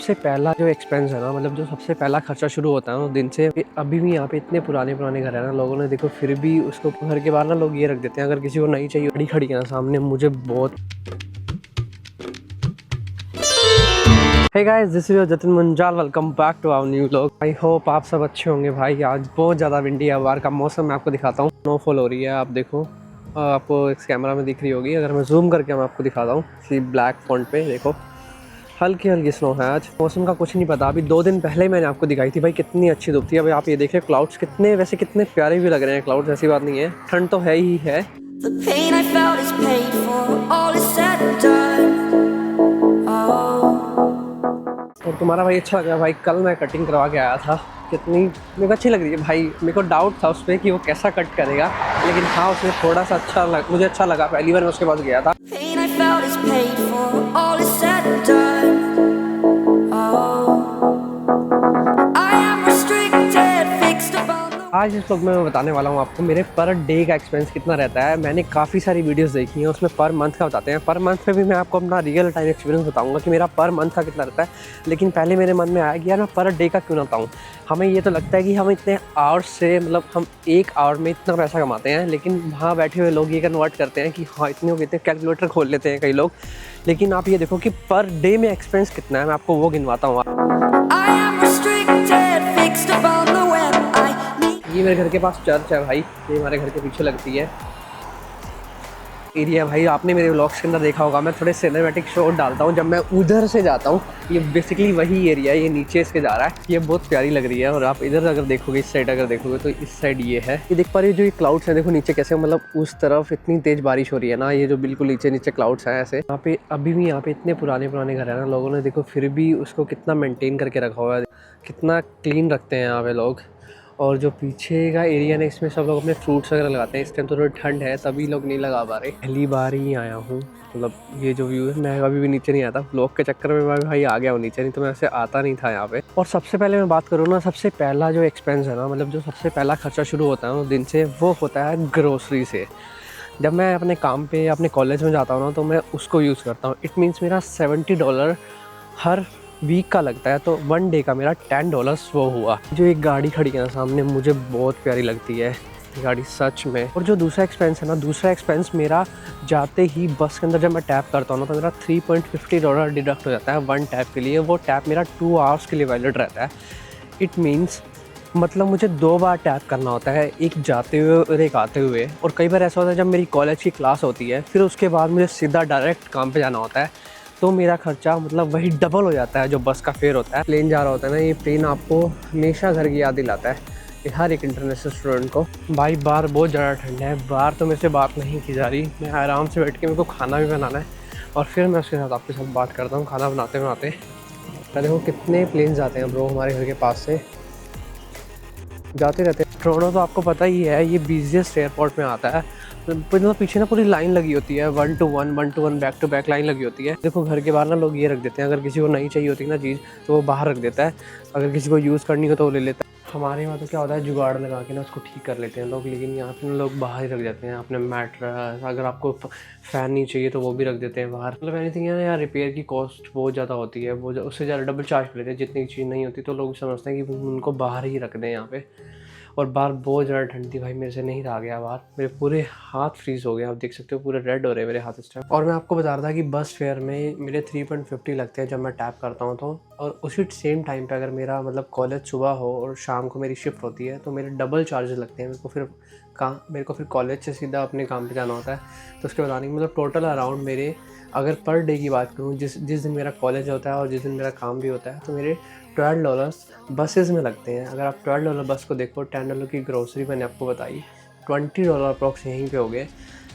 सबसे पहला जो एक्सपेंस है ना, मतलब जो सबसे पहला खर्चा शुरू होता है ना दिन से, अभी भी यहाँ पे इतने पुराने घर है ना, लोगों ने देखो फिर भी उसको घर के बाहर ना लोग ये रख देते हैं। अगर किसी को नहीं चाहिए, खड़ी खड़ी है ना सामने, मुझे बहुत। Hey guys, this is Jatin Munjal, welcome back to our new vlog. I hope आप सब अच्छे होंगे भाई। आज बहुत ज़्यादा विंडी है, बाहर का मौसम मैं आपको दिखाता हूँ। स्नोफॉल हो रही है, आप देखो, आपको इस कैमरा में दिख रही होगी। अगर मैं जूम करके मैं आपको दिखाता हूँ, इसी ब्लैक फॉन्ट पे देखो, हल्की हल्की स्नो है। आज मौसम का कुछ नहीं पता। अभी 2 दिन पहले मैंने आपको दिखाई थी भाई, कितनी अच्छी धूप थी। अभी आप ये देखिए, क्लाउड्स कितने, वैसे कितने प्यारे भी लग रहे हैं क्लाउड्स, ऐसी बात नहीं है। ठंड तो है ही है। और तुम्हारा भाई अच्छा लग रहा है भाई। कल मैं कटिंग करवा के आया था, कितनी मेरे को अच्छी लग रही है भाई। मेरे को डाउट था उस पर कि वो कैसा कट करेगा, लेकिन हाँ उसने थोड़ा सा मुझे अच्छा लगा। पहली बार मैं उसके पास गया था। आज इस व्लॉग में मैं बताने वाला हूँ आपको मेरे पर डे का एक्सपेंस कितना रहता है। मैंने काफ़ी सारी वीडियोस देखी हैं, उसमें पर मंथ का बताते हैं। पर मंथ पे भी मैं आपको अपना रियल टाइम एक्सपीरियंस बताऊंगा कि मेरा पर मंथ का कितना रहता है। लेकिन पहले मेरे मन में आया कि यार मैं पर डे का क्यों ना बताऊँ। हमें ये तो लगता है कि हम इतने आवर्स से, मतलब हम 1 आवर में इतना पैसा कमाते हैं, लेकिन वहाँ बैठे हुए लोग ये कन्वर्ट करते हैं कि हाँ इतने हो गए थे, कैलकुलेटर खोल लेते हैं कई लोग। लेकिन आप ये देखो कि पर डे में एक्सपेंस कितना है, मैं आपको वो गिनवाता हूँ। ये मेरे घर के पास चर्च है भाई, ये हमारे घर के पीछे लगती है एरिया भाई। आपने मेरे व्लॉग्स के अंदर देखा होगा, मैं थोड़े सिनेमैटिक शॉट डालता हूँ जब मैं उधर से जाता हूँ। ये बेसिकली वही एरिया है, ये नीचे इसके जा रहा है। ये बहुत प्यारी लग रही है। और आप इधर अगर देखोगे, इस साइड अगर देखोगे, तो इस साइड ये है, ये देख पा रही है जो ये क्लाउड्स हैं, देखो नीचे कैसे, मतलब उस तरफ इतनी तेज़ बारिश हो रही है ना। ये जो बिल्कुल नीचे नीचे क्लाउड्स हैं ऐसे, यहाँ पे अभी भी यहाँ पे इतने पुराने घर है ना, लोगों ने देखो फिर भी उसको कितना मेनटेन करके रखा हुआ है, कितना क्लीन रखते हैं यहाँ पे लोग। और जो पीछे का एरिया है, इसमें सब लोग अपने फ्रूट्स वगैरह लगाते हैं। इस टाइम तो थोड़ी ठंड है, तभी लोग नहीं लगा पा रहे। पहली बार ही आया हूँ, मतलब ये जो व्यू है, मैं अभी भी नीचे नहीं आता। व्लॉग के चक्कर में मैं भाई आ गया हूँ नीचे, नहीं तो मैं ऐसे आता नहीं था यहाँ पे। और सबसे पहले मैं बात करूँ ना, सबसे पहला जो एक्सपेंस है ना, मतलब जो सबसे पहला खर्चा शुरू होता है ना दिन से, वो होता है ग्रोसरी से। जब मैं अपने काम पे या अपने कॉलेज में जाता हूँ ना, तो मैं उसको यूज़ करता हूँ। इट मीन्स मेरा $70 हर वीक का लगता है, तो 1 डे का मेरा $10 वो हुआ। जो एक गाड़ी खड़ी है ना सामने, मुझे बहुत प्यारी लगती है ये गाड़ी सच में। और जो दूसरा एक्सपेंस है ना, दूसरा एक्सपेंस मेरा जाते ही बस के अंदर जब मैं टैप करता हूँ ना, तो मेरा $3.50 डिडक्ट हो जाता है 1 टैप के लिए। वो टैप मेरा 2 आवर्स के लिए वैलिड रहता है। इट मीन्स मतलब मुझे 2 बार टैप करना होता है, एक जाते हुए और एक आते हुए। और कई बार ऐसा होता है जब मेरी कॉलेज की क्लास होती है, फिर उसके बाद मुझे सीधा डायरेक्ट काम पे जाना होता है, तो मेरा खर्चा मतलब वही डबल हो जाता है जो बस का फेयर होता है। प्लेन जा रहा होता है ना, ये प्लेन आपको हमेशा घर की याद दिलाता है, ये हर एक इंटरनेशनल स्टूडेंट को। भाई बाहर बहुत ज़्यादा ठंड है, बाहर तो मेरे से बात नहीं की जा रही। मैं आराम से बैठ के, मेरे को खाना भी बनाना है, और फिर मैं उसके साथ आपके साथ बात करता हूँ खाना बनाते बनाते। देखो कितने प्लेन जाते हैं ब्रो हमारे घर के पास से, जाते रहते हैं। टोरंटो तो आपको पता ही है, ये बिजिएस्ट एयरपोर्ट में आता है। तो पीछे ना पूरी लाइन लगी होती है, 1 to 1 back to back line लगी होती है। देखो घर के बाहर ना लोग ये रख देते हैं, अगर किसी को नहीं चाहिए होती ना चीज़, तो वो बाहर रख देता है। अगर किसी को यूज़ करनी हो तो वो ले लेता है। हमारे यहाँ तो क्या होता है, जुगाड़ लगा के ना उसको ठीक कर लेते हैं लोग, लेकिन यहाँ पे लोग बाहर ही रख देते हैं अपने मैट्रेस। अगर आपको फ़ैन नहीं चाहिए तो वो भी रख देते हैं बाहर। मतलब एनीथिंग है यार, रिपेयर की कॉस्ट बहुत ज़्यादा होती है, वो उससे ज़्यादा डबल चार्ज लेते हैं। जितनी चीज़ नहीं होती तो लोग समझते हैं कि उनको बाहर ही रख दें यहाँ पे। और बाहर बहुत ज़्यादा ठंड थी भाई, मेरे से नहीं रहा गया बाहर, मेरे पूरे हाथ फ्रीज़ हो गए। आप देख सकते हो पूरे रेड हो रहे हैं मेरे हाथ इस टाइम। और मैं आपको बता रहा था कि बस फेयर में मेरे 3.50 लगते हैं जब मैं टैप करता हूँ तो। और उसी सेम टाइम पे अगर मेरा मतलब कॉलेज सुबह हो और शाम को मेरी शिफ्ट होती है, तो मेरे डबल चार्जेस लगते हैं। मेरे को फिर कॉलेज से सीधा अपने काम पे जाना होता है, तो उसके बताने की मतलब टोटल अराउंड मेरे, अगर पर डे की बात करूँ, जिस दिन मेरा कॉलेज होता है और जिस दिन मेरा काम भी होता है, तो मेरे $12 बसेज़ में लगते हैं। अगर आप $12 बस को देखो, $10 की ग्रोसरी मैंने आपको बताई, $20 अप्रॉक्स यहीं पे हो गए।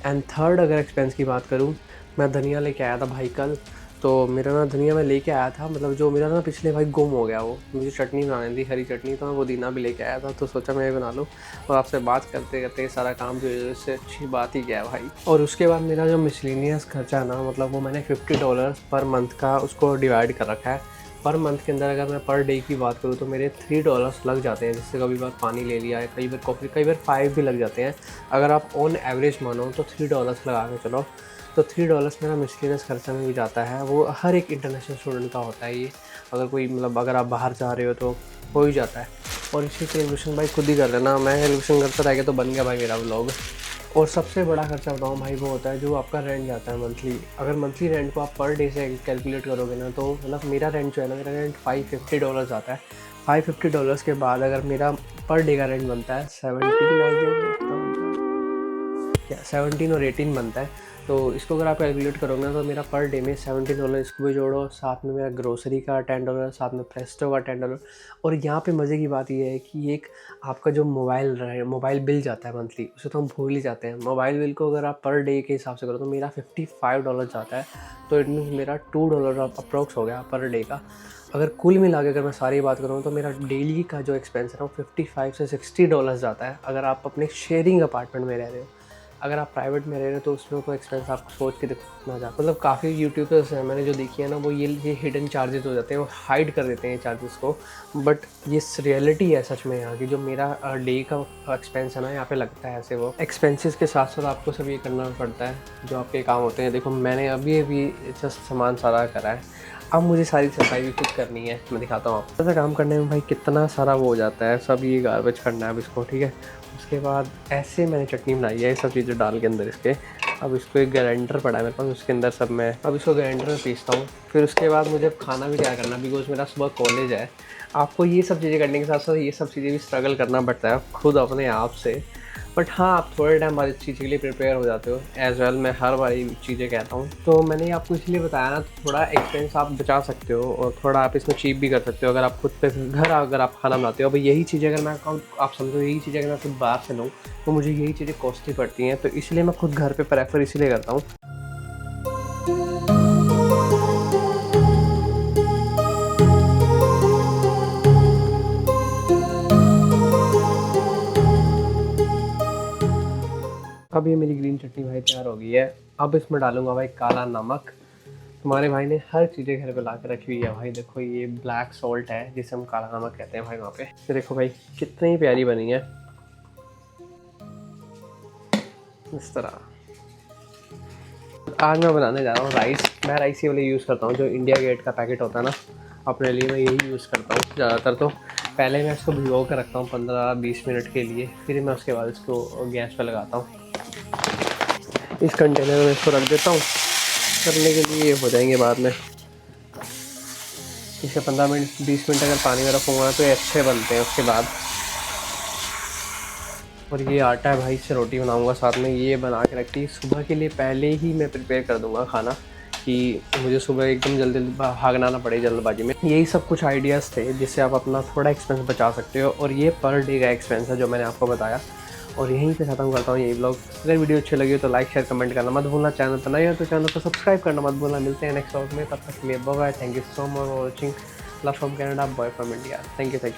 एंड थर्ड अगर एक्सपेंस की बात करूँ, मैं धनिया लेके आया था भाई कल। तो मेरा ना धनिया मैं लेके आया था, मतलब जो मेरा ना पिछले भाई गुम हो गया, वो मुझे चटनी बनानी थी, हरी चटनी, तो मैं पुदीना भी लेके आया था। तो सोचा मैं बना लूँ, और आपसे बात करते करते सारा काम जो है, इससे अच्छी बात ही क्या है भाई। और उसके बाद मेरा जो मिसलेनियस खर्चा है ना, मतलब वो मैंने $50 पर मंथ का उसको डिवाइड कर रखा है। पर मंथ के अंदर अगर मैं पर डे की बात करूँ तो मेरे $3 लग जाते हैं, जिससे कभी बार पानी ले लिया है, कई बार 5 भी लग जाते हैं। अगर आप ऑन एवरेज मानो तो $3 लगा के चलो, तो $3 मेरा मिसलेनियस खर्चा में भी जाता है। वो हर एक इंटरनेशनल स्टूडेंट का होता है ये, अगर कोई मतलब अगर आप बाहर जा रहे हो तो हो ही जाता है। और इसी से एलिब्रेशन भाई खुद ही कर लेना, मैं एलिब्रेशन करता रह गया तो बन गया भाई मेरा व्लॉग। और सबसे बड़ा खर्चा बताऊँ भाई, वो होता है जो आपका रेंट जाता है मंथली। अगर मंथली रेंट को आप पर डे से कैलकुलेट करोगे ना, तो मतलब मेरा रेंट जो है ना, मेरा रेंट $550 आता है। $550 के बाद अगर मेरा पर डे का रेंट बनता है 17 और 18 बनता है। तो इसको अगर आप कैलकुलेट करोगे ना, तो मेरा पर डे में $17 इसको भी जोड़ो, साथ में मेरा ग्रोसरी का $10, साथ में प्रेस्टो का $10। और यहाँ पे मज़े की बात ये है कि एक आपका जो मोबाइल बिल जाता है मंथली, उसे तो हम भूल ही जाते हैं। मोबाइल बिल को अगर आप पर डे के हिसाब से करो तो मेरा $55 जाता है। तो इट मीन्स मेरा $2 अप्रोक्स हो गया पर डे का। अगर कुल मिला के अगर मैं सारी बात करूँ तो मेरा डेली का जो एक्सपेंस है वो $55 से $60 जाता है, अगर आप अपने शेयरिंग अपार्टमेंट में रह रहे हो। अगर आप प्राइवेट में रह रहे हो तो उसमें कोई एक्सपेंस आप सोच के देखो कितना जाता है। मतलब काफ़ी यूट्यूबर्स हैं मैंने जो देखी है ना, वो ये हिडन चार्जेस हो जाते हैं, वो हाइड कर देते हैं चार्जेस को। बट ये रियलिटी है सच में यहाँ की। जो मेरा डे का एक्सपेंस है ना, यहाँ पे लगता है ऐसे वो एक्सपेंसेस के साथ साथ आपको सब ये करना पड़ता है जो आपके काम होते हैं। देखो मैंने अभी जस्ट सामान सारा करा है, अब मुझे सारी सफाई भी खुद करनी है। मैं दिखाता हूँ आपको। ऐसा काम करने में भाई कितना सारा वो हो जाता है, सब ये गार्बेज करना है अब इसको, ठीक है। उसके बाद ऐसे मैंने चटनी बनाई है, ये सब चीज़ें डाल के अंदर इसके। अब इसको एक ग्राइंडर पड़ा है मेरे पास, उसके अंदर सब मैं अब इसको ग्राइंडर में पीसता हूँ। फिर उसके बाद मुझे खाना भी तैयार करना, बिकॉज मेरा सुबह कॉलेज है। आपको ये सब चीज़ें करने के साथ साथ ये सब चीज़ें भी स्ट्रगल करना पड़ता है खुद अपने आप से। बट हाँ, आप थोड़े टाइम बाद इस चीज़ के लिए प्रिपेयर हो जाते हो एज वेल। मैं हर बार ये चीज़ें कहता हूँ, तो मैंने आपको इसलिए बताया ना, थोड़ा एक्सपेंस आप बचा सकते हो और थोड़ा आप इसमें चीप भी कर सकते हो अगर आप खुद पे घर अगर आप खाना बनाते हो। अब यही चीज़ें अगर मैं आप समझो, यही चीज़ें अगर मैं खुद बाहर से लूँ तो मुझे यही चीज़ें कॉस्टली पड़ती हैं, तो इसलिए मैं खुद घर पर प्रेफर इसीलिए करता हूँ। अब ये मेरी ग्रीन चटनी भाई तैयार हो गई है। अब इसमें डालूंगा भाई काला नमक। तुम्हारे भाई ने हर चीज़ें घर पे ला के रखी हुई है भाई। देखो ये ब्लैक सॉल्ट है जिसे हम काला नमक कहते हैं भाई वहाँ पे। तो देखो भाई कितनी प्यारी बनी है इस तरह। आज मैं बनाने जा रहा हूँ राइस। मैं राइस ये वाले यूज़ करता हूँ जो इंडिया गेट का पैकेट होता है ना, अपने लिए मैं यही यूज़ करता हूँ ज़्यादातर। तो पहले मैं इसको भिगो कर रखता हूँ 15-20 मिनट के लिए, फिर मैं उसके बाद इसको गैस पर लगाता हूँ। इस कंटेनर में इसको रख देता हूँ करने के लिए, हो जाएंगे बाद में। इसे 15-20 मिनट अगर पानी में रखूँगा तो ये अच्छे बनते हैं उसके बाद। और ये आटा है भाई, इससे रोटी बनाऊँगा साथ में। ये बना के रखी सुबह के लिए, पहले ही मैं प्रिपेयर कर दूँगा खाना कि मुझे सुबह एकदम जल्दी भागना ना पड़े जल्दबाजी में। यही सब कुछ आइडियाज़ थे जिससे आप अपना थोड़ा एक्सपेंस बचा सकते हो। और ये पर डे का एक्सपेंस है जो मैंने आपको बताया। और यहीं पे ख़त्म करता हूँ यही ब्लॉग। अगर वीडियो अच्छी लगी हो तो लाइक शेयर कमेंट करना मत भूलना। चैनल पर नए हो तो चैनल को सब्सक्राइब करना मत भूलना। मिलते हैं नेक्स्ट व्लॉग में, तब तक के लिए bye bye. Thank you so much for watching. Love from Canada, boy from India. Thank you.